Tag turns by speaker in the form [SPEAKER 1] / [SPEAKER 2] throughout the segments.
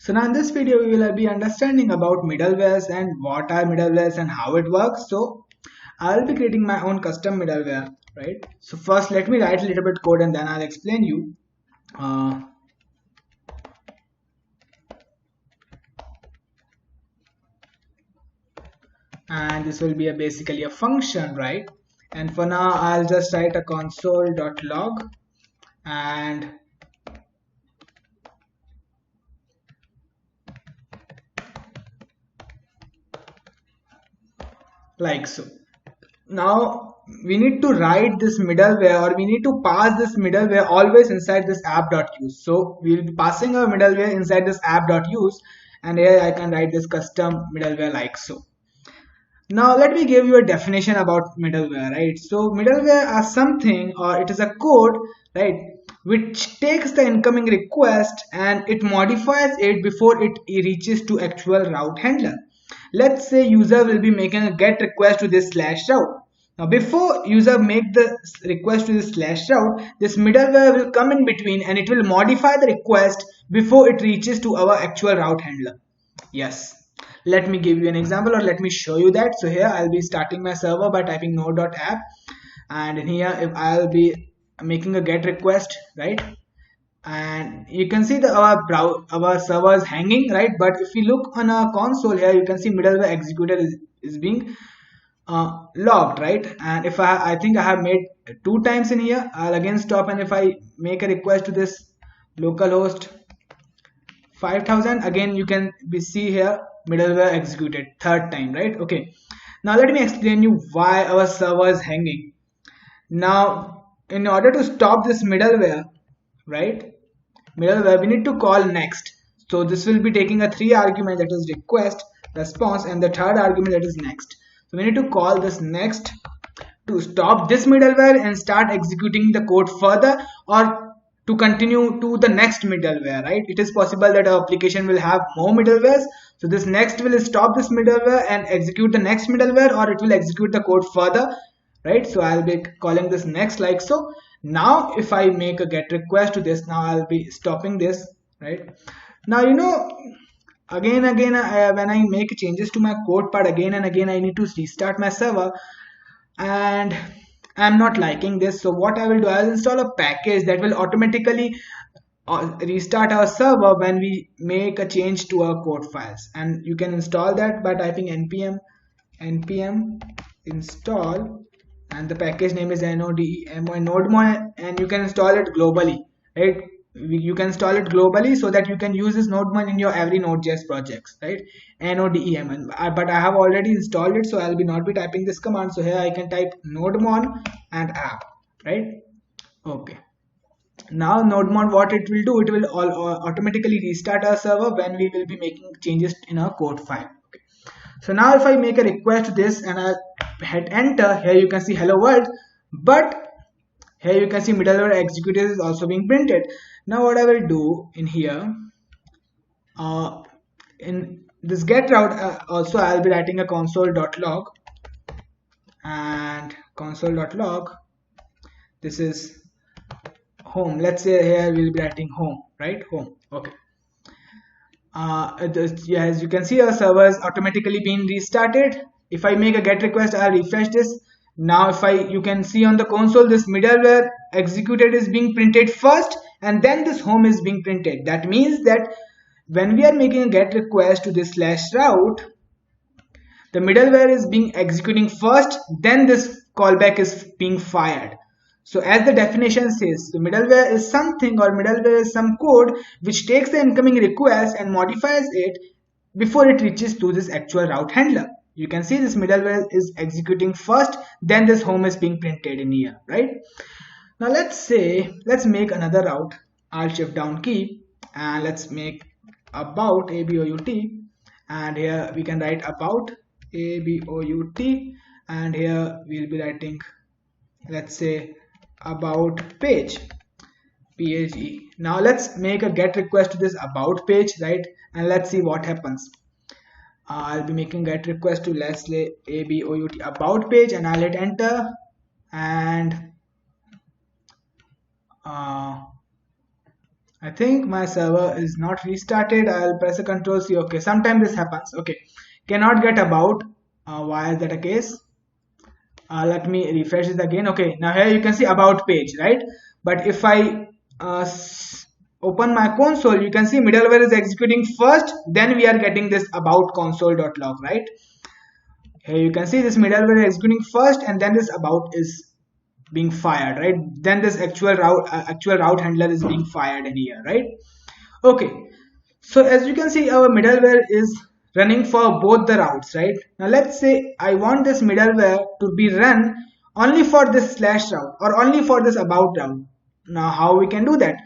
[SPEAKER 1] So now in this video we will be understanding about middlewares and what are middlewares and how it works. So I will be creating my own custom middleware, right? So first let me write a little bit code and then I'll explain you. Uh, and this will be basically a function, right? And for now I'll just write a console.log and like so. Now we need to write this middleware, or we need to pass this middleware always inside this app.use. So we will be passing our middleware inside this app.use, and here I can write this custom middleware like so. Now let me give you a definition about middleware, right? So middleware are something, or it is a code, right, which takes the incoming request and it modifies it before it reaches to actual route handler. Let's say user will be making a get request to this slash route. Now before user make the request to this slash route, this middleware will come in between and it will modify the request before it reaches to our actual route handler. Yes. Let me give you an example, or let me show you that. So here I'll be starting my server by typing node.app, and in here if I'll be making a get request, right? And you can see that our server is hanging, right? But if we look on our console here, you can see middleware executor is being logged, right? And if I think I have made 2 times in here, I'll again stop, and if I make a request to this localhost 5000, again you can see here middleware executed 3rd time, right? Okay, now let me explain you why our server is hanging. Now in order to stop this middleware, right, we need to call next. So this will be taking a 3 argument, that is request, response, and the 3rd argument, that is next. So we need to call this next to stop this middleware and start executing the code further, or to continue to the next middleware, right? It is possible that our application will have more middlewares. So this next will stop this middleware and execute the next middleware, or it will execute the code further, right? So I'll be calling this next like so. Now if I make a get request to this, now I'll be stopping this, right? Now again when I make changes to my code part, again and again I need to restart my server, and I'm not liking this. So what I will do, I'll install a package that will automatically restart our server when we make a change to our code files. And you can install that by typing npm install, and the package name is nodemon, and you can install it globally, right? You can install it globally so that you can use this nodemon in your every node.js projects, right? nodem, but I have already installed it, so I'll be not be typing this command. So here I can type nodemon and app, right? Okay, now nodemon, what it will do, it will automatically restart our server when we will be making changes in our code file. Okay, so now if I make a request to this and I hit enter, here you can see hello world, but here you can see middleware executor is also being printed. Now what I will do in here, in this get route, also I'll be writing a console.log, and console.log, this is home. Let's say here we'll be writing home, right? Home. Okay. Yeah, as you can see, our server is automatically being restarted. If I make a get request, I'll refresh this. Now if you can see on the console, this middleware executed is being printed first, and then this home is being printed. That means that when we are making a get request to this slash route, the middleware is being executing first, then this callback is being fired. So as the definition says, the middleware is something, or middleware is some code which takes the incoming request and modifies it before it reaches to this actual route handler. You can see this middleware is executing first, then this home is being printed in here, right? Now let's make another route, Alt Shift down key, and let's make about about, and here we can write about about, and here we'll be writing, let's say, about page page. Now let's make a get request to this about page, right? And let's see what happens. I'll be making get request to, let's say, about page, and I'll hit enter, and I think my server is not restarted. I'll press a control C. Okay, sometimes this happens. Okay, cannot get about. Why is that a case? Let me refresh it again. Okay, now here you can see about page, right? But if I open my console, you can see middleware is executing first, then we are getting this about console.log, right? Here you can see this middleware is executing first, and then this about is being fired, right? Then this actual route handler is being fired in here, right? Okay, so as you can see, our middleware is running for both the routes, right? Now let's say I want this middleware to be run only for this slash route or only for this about route. Now how we can do that?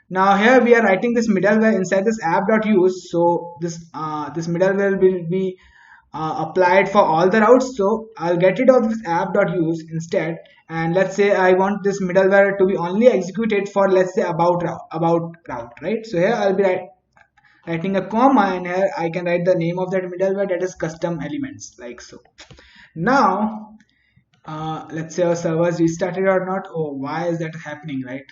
[SPEAKER 1] Now here we are writing this middleware inside this app.use. So this middleware will be applied for all the routes. So I'll get rid of this app.use instead. And let's say I want this middleware to be only executed for, let's say, about route, right? So here I'll be writing a comma, and here I can write the name of that middleware, that is custom elements, like so. Now let's say our server is restarted or not. Oh, why is that happening, right?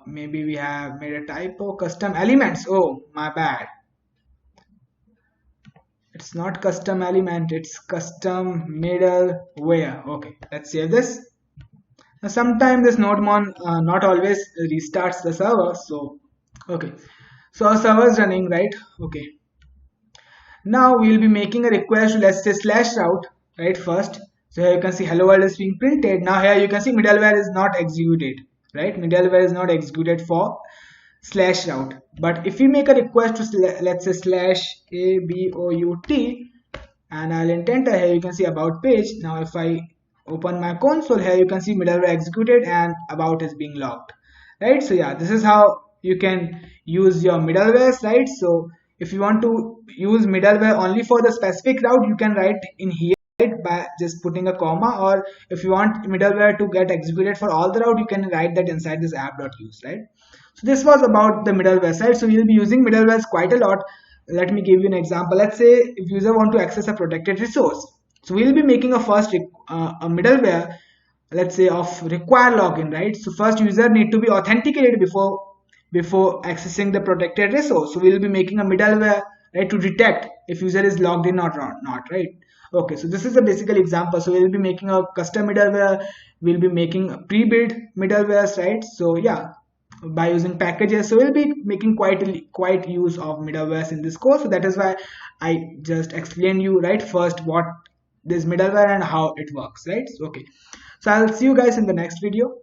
[SPEAKER 1] Maybe we have made a typo. Custom elements, oh my bad, it's not custom element, it's custom middleware. Okay, let's save this. Now sometimes this nodemon not always restarts the server. So okay, so our server is running, right? Okay, now we will be making a request to, let's say, slash route, right? First, so here you can see hello world is being printed. Now here you can see middleware is not executed, right? Middleware is not executed for slash route. But if we make a request to, let's say, slash about, and I'll enter here, you can see about page. Now if I open my console, here you can see middleware executed and about is being logged, right? So yeah, this is how you can use your middleware, right? So if you want to use middleware only for the specific route, you can write in here, right, by just putting a comma, or if you want middleware to get executed for all the route, you can write that inside this app.use, right? So this was about the middleware side. So we'll be using middlewares quite a lot. Let me give you an example. Let's say if user want to access a protected resource, so we'll be making a a middleware, let's say, of require login, right? So first user need to be authenticated before accessing the protected resource. So we'll be making a middleware, right, to detect if user is logged in or not, right? Okay, so this is a basic example. So we'll be making a custom middleware, we'll be making pre-built middlewares, right? So yeah, by using packages. So we'll be making quite use of middlewares in this course. So that is why I just explained you, right, first what this middleware and how it works, right? So, okay, so I'll see you guys in the next video.